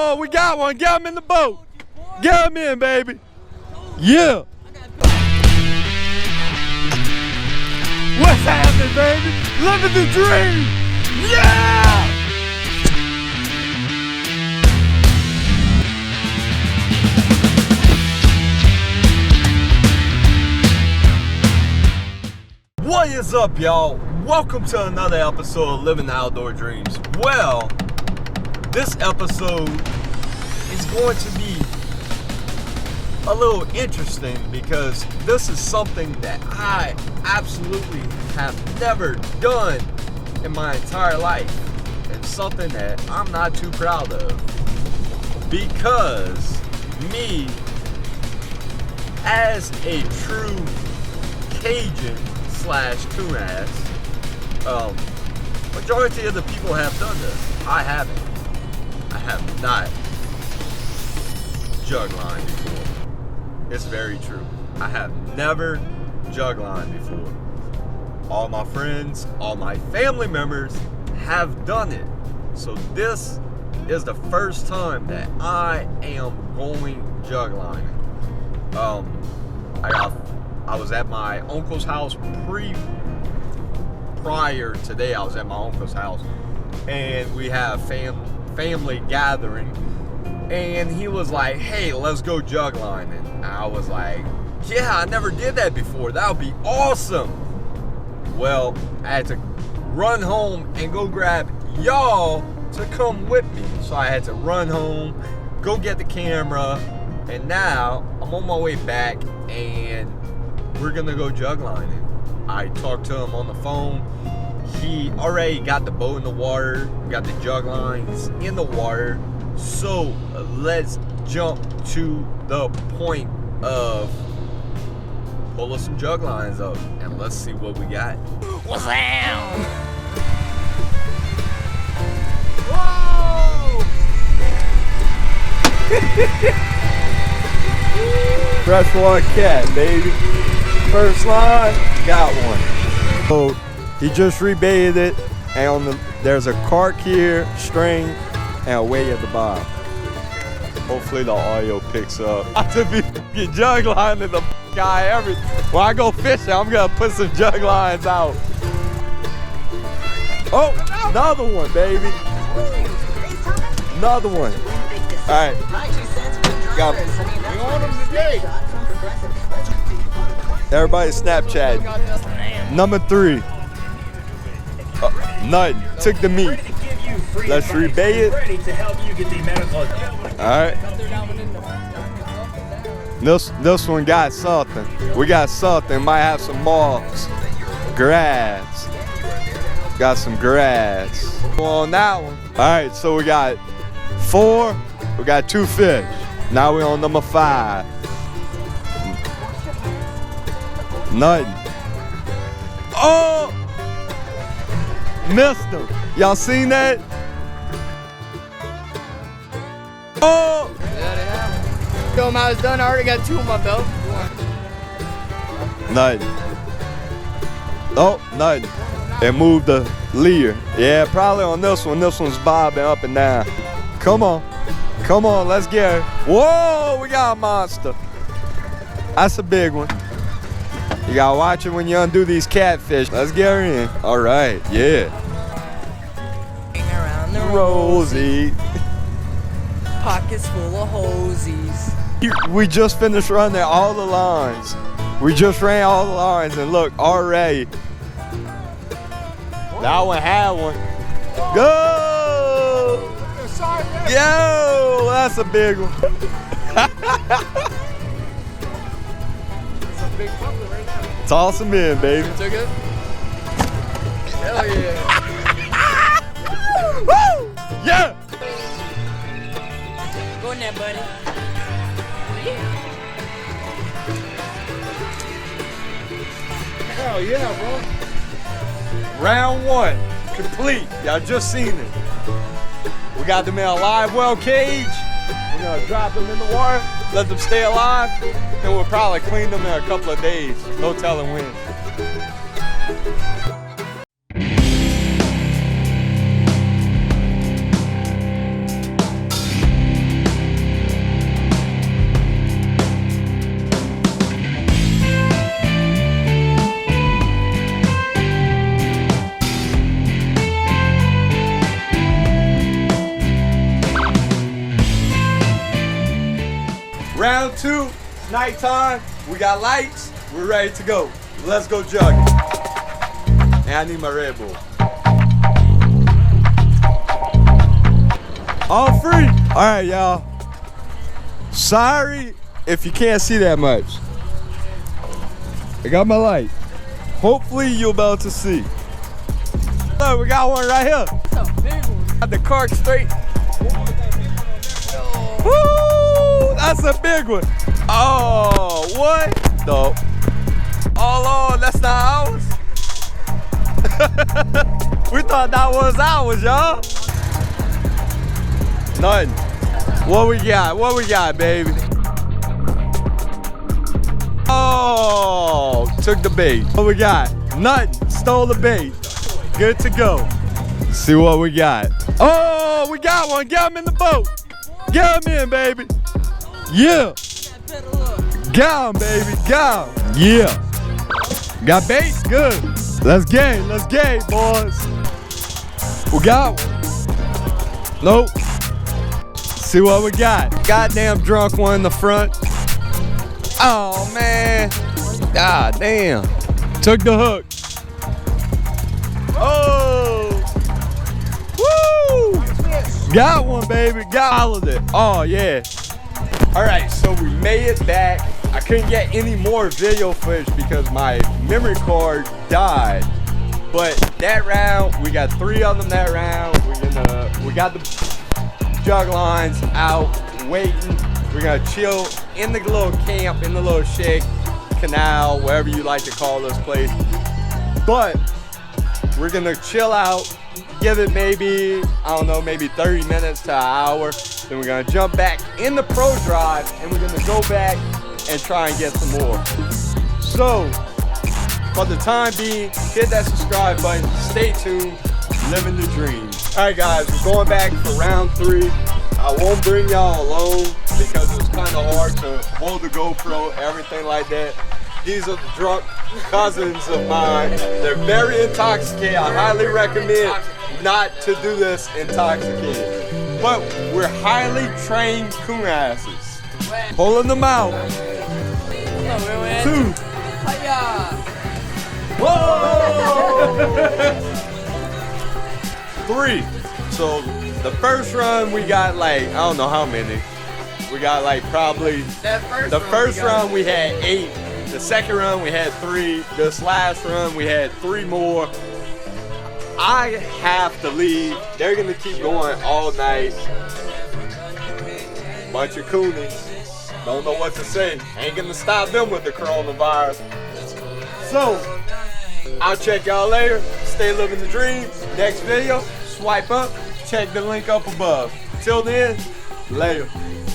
Oh, we got one. Get him in the boat. Get him in, baby. Yeah. What's happening, baby? Living the dream. Yeah! What is up, y'all? Welcome to another episode of Living the Outdoor Dreams. Well, this episode is going to be a little interesting because this is something that I absolutely have never done in my entire life, and something that I'm not too proud of, because me, as a true Cajun / coon ass, majority of the people have done this. I haven't. I have not jug lined before. It's very true. I have never jug lined before. All my friends, all my family members have done it. So this is the first time that I am going jug lining. I was at my uncle's house prior today. I was at my uncle's house, and we have family gathering, and he was like, "Hey, let's go jug lining." And I was like, "Yeah, I never did that before. That would be awesome." Well, I had to run home and go grab y'all to come with me. So I had to run home, go get the camera, and now I'm on my way back, and we're gonna go jug lining. I talked to him on the phone. He already got the boat in the water, got the jug lines in the water. So let's jump to the point of pulling some jug lines up, and let's see what we got. What's that? Whoa! Freshwater cat, baby. First line, got one. So he just rebaited it, and there's a cork here, string, and a weight at the bottom. Hopefully the audio picks up. I have to be fucking jug lining the guy everything. When I go fishing, I'm gonna put some jug lines out. Oh, another one, baby. Another one. All right. Got him. We on him today. Everybody Snapchat. Number 3. Nothing. Took the meat. Let's rebait it. Alright. This one got something. We got something. Might have some moss. Grass. Got some grass. On that one. Alright, so we got 4. We got 2 fish. Now we're on number 5. Nothing. Oh! Missed him. Y'all seen that? Oh! Yeah, they have. Told him I was done. I already got 2 on my belt. Nothing. Oh, nothing. It moved the leer. Yeah, probably on this one. This one's bobbing up and down. Come on. Come on, let's get her. Whoa, we got a monster. That's a big one. You gotta watch it when you undo these catfish. Let's get her in. All right, yeah. Around the Rosie. Pockets full of hosies. We just finished running all the lines. We just ran all the lines, and look, already. That one had one. Go! Yo, that's a big one. Big puppy right now. Toss him in, baby. Took it? Hell yeah. Woo! Yeah! Go in there, buddy. Hell yeah, bro. Round 1, complete. Y'all just seen it. We got them in a live well cage. We're gonna drop them in the water, let them stay alive, and we'll probably clean them in a couple of days. No telling when. Round 2, nighttime. We got lights. We're ready to go. Let's go jugging. And I need my Red Bull. All free. All right, y'all. Sorry if you can't see that much. I got my light. Hopefully you'll be able to see. Look, we got one right here. That's a big one. Got the cork straight. Woo! That's a big one. Oh, what? No. Oh Lord, that's not ours. We thought that was ours, y'all. Nothing. What we got? What we got, baby? Oh, took the bait. What we got? Nothing. Stole the bait. Good to go. Let's see what we got. Oh, we got one. Get him in the boat. Get him in, baby. Yeah. Got him, baby. Got him. Yeah. Got bait? Good. Let's game. Let's game, boys. We got one. Nope. See what we got. Goddamn drunk one in the front. Oh man. God damn. Took the hook. Oh. Woo. Got one, baby. Got all of it. Oh yeah. All right, so we made it back. I couldn't get any more video footage because my memory card died. But that round, we got 3 of them that round. We got the jug lines out waiting. We're gonna chill in the little camp, in the little shake, canal, wherever you like to call this place. But we're gonna chill out, give it maybe, I don't know, maybe 30 minutes to an hour. Then we're gonna jump back in the pro drive and we're gonna go back and try and get some more. So, for the time being, hit that subscribe button, stay tuned, living the dream. All right guys, we're going back for round 3. I won't bring y'all alone because it's kind of hard to hold the GoPro, everything like that. These are the drunk cousins of mine. They're very intoxicated. I highly recommend not to do this intoxicated. But we're highly trained coon asses. Pulling them out. 2. Whoa! 3. So the first run we got like, I don't know how many. We got like probably, the first run we had 8. The second run we had 3. This last run we had 3 more. I have to leave. They're gonna keep going all night. Bunch of coonies. Don't know what to say. Ain't gonna stop them with the coronavirus. So, I'll check y'all later. Stay living the dream. Next video, swipe up, check the link up above. Till then, later.